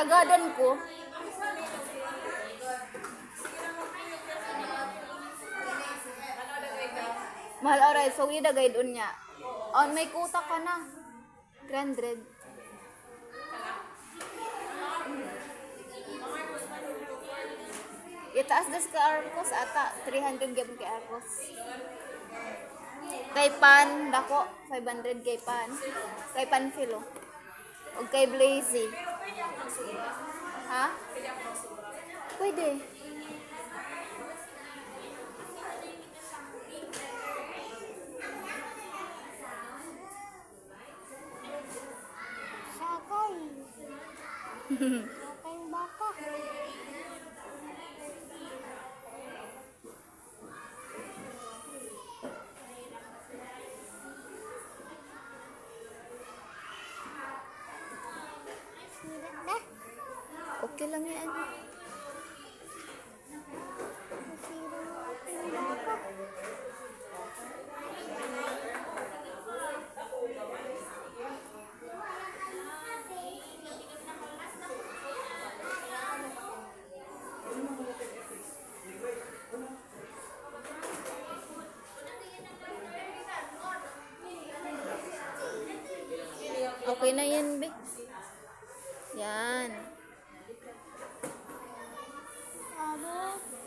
Tagadon ko. Mahal oray, so ida guide on niya. On may kuta ka na. 300. Itaas das ka Arcos ata 300 gabon kay Arcos. Kay Pan dako 500 kay Pan. Kay Panfilo. Og kay Blazy. Ha? Pwede. Sakay. Sakay yung baka. Sira na. Okay lang yan. Nasira na ating baka. Okay na yan, be. Yan. Abo.